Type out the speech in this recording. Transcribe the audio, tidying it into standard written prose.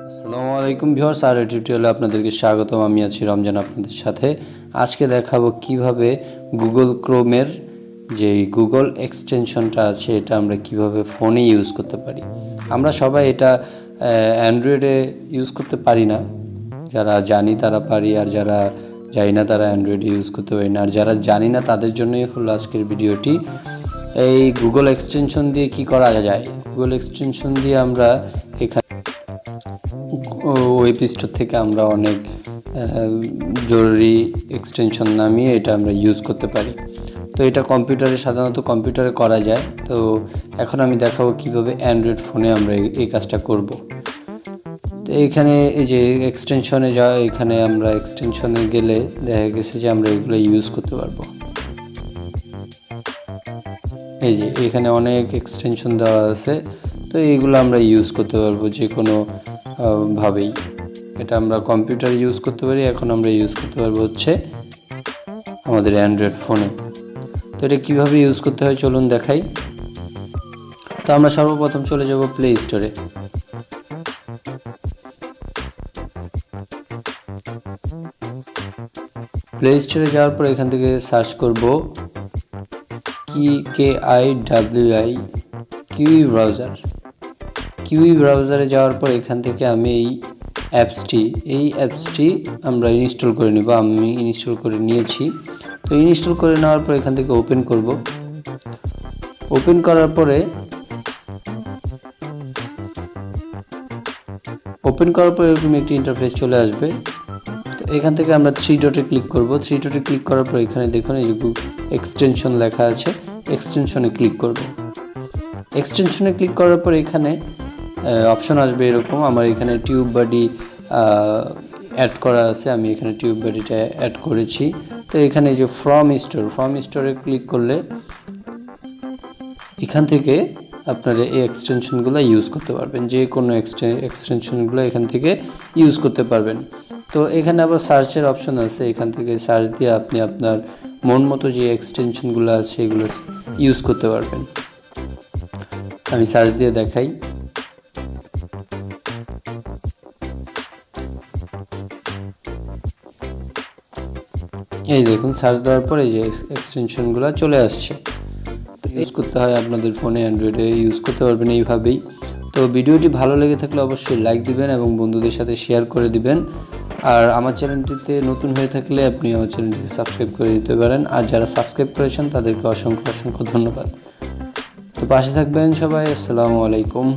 আসসালামু আলাইকুম ভিউয়ার্স, আর টিউটোরিয়ালে আপনাদেরকে স্বাগতম। আমি আছি রমজান আপনাদের সাথে। আজকে দেখাবো কিভাবে গুগল ক্রোমের যে গুগল এক্সটেনশনটা আছে এটা আমরা কিভাবে ফোনে ইউজ করতে পারি। আমরা সবাই এটা অ্যান্ড্রয়েডে ইউজ করতে পারি না, যারা জানি তারা পারি, আর যারা জানি না তারা অ্যান্ড্রয়েডে ইউজ করতে পারি না। আর যারা জানি না তাদের জন্যই হলো আজকের ভিডিওটি। এই গুগল এক্সটেনশন দিয়ে কি করা যায়। গুগল এক্সটেনশন দিয়ে আমরা এখানে ওয়েব স্টোর থেকে আমরা অনেক জরুরি এক্সটেনশন নামিয়ে এটা আমরা ইউজ করতে পারি। তো এটা সাধারণত কম্পিউটারে করা যায়। তো এখন আমি দেখাবো কিভাবে অ্যান্ড্রয়েড ফোনে আমরা এই কাজটা করব। তো এখানে এই যে এক্সটেনশনে এখানে আমরা এক্সটেনশনে গেলে দেখা গেছে যে আমরা এগুলো ইউজ করতে পারবো। এই যে এখানে অনেক এক্সটেনশন দেওয়া আছে, তো এইগুলো আমরা ইউজ করতে পারবো যে কোনো ভাবেই। এটা আমরা কম্পিউটারে ইউজ করতে পারি, এখন আমরা ইউজ করতে পারবো হচ্ছে আমাদের অ্যান্ড্রয়েড ফোনে। তো এটা কীভাবে ইউজ করতে হয় চলুন দেখাই। তো আমরা সর্বপ্রথম চলে যাব প্লে স্টোরে। প্লে স্টোরে যাওয়ার পর এখান থেকে সার্চ করব কিউই ব্রাউজার। কিউই ব্রাউজারে যাওয়ার পর এখান থেকে আমি এই অ্যাপসটি আমরা ইনস্টল করে নিব। আমি ইনস্টল করে নিয়েছি। তো ইনস্টল করে নেওয়ার পর এখান থেকে ওপেন করব। ওপেন করার পরে এরকম একটি ইন্টারফেস চলে আসবে। তো এখান থেকে আমরা 3 ডটে ক্লিক করব। 3 ডটে ক্লিক করার পর এখানে দেখুন এই যে এক্সটেনশন লেখা আছে, এক্সটেনশনে ক্লিক করব। এক্সটেনশনে ক্লিক করার পর এখানে অপশন আসবে এরকম। আমার এখানে টিউব বডি অ্যাড করা আছে, আমি এখানে টিউব বডিটা অ্যাড করেছি। তো এখানে এই যে ফ্রম স্টোরে ক্লিক করলে এখান থেকে আপনারা এই এক্সটেনশনগুলো ইউজ করতে পারবেন, যে কোনো এক্সটেনশনগুলো এখান থেকে ইউজ করতে পারবেন। তো এখানে আবার সার্চের অপশন আছে, এখান থেকে সার্চ দিয়ে আপনি আপনার মন মতো যে এক্সটেনশনগুলো আছে এগুলো ইউজ করতে পারবেন। আমি সার্চ দিয়ে দেখাই। এই দেখুন সার্চ দেওয়ার পরে যে এক্সটেনশনগুলো চলে আসছে। তো ইউজ করতে হয় আপনাদের ফোনে, অ্যান্ড্রয়েডে ইউজ করতে পারবেন এইভাবেই। তো ভিডিওটি ভালো লেগে থাকলে অবশ্যই লাইক দিবেন এবং বন্ধুদের সাথে শেয়ার করে দিবেন। আর আমার চ্যানেলটিতে নতুন হয়ে থাকলে আপনি আমার চ্যানেলটিকে সাবস্ক্রাইব করে দিতে পারেন। আর যারা সাবস্ক্রাইব করেছেন তাদেরকে অসংখ্য ধন্যবাদ। তো পাশে থাকবেন সবাই। আসসালামু আলাইকুম।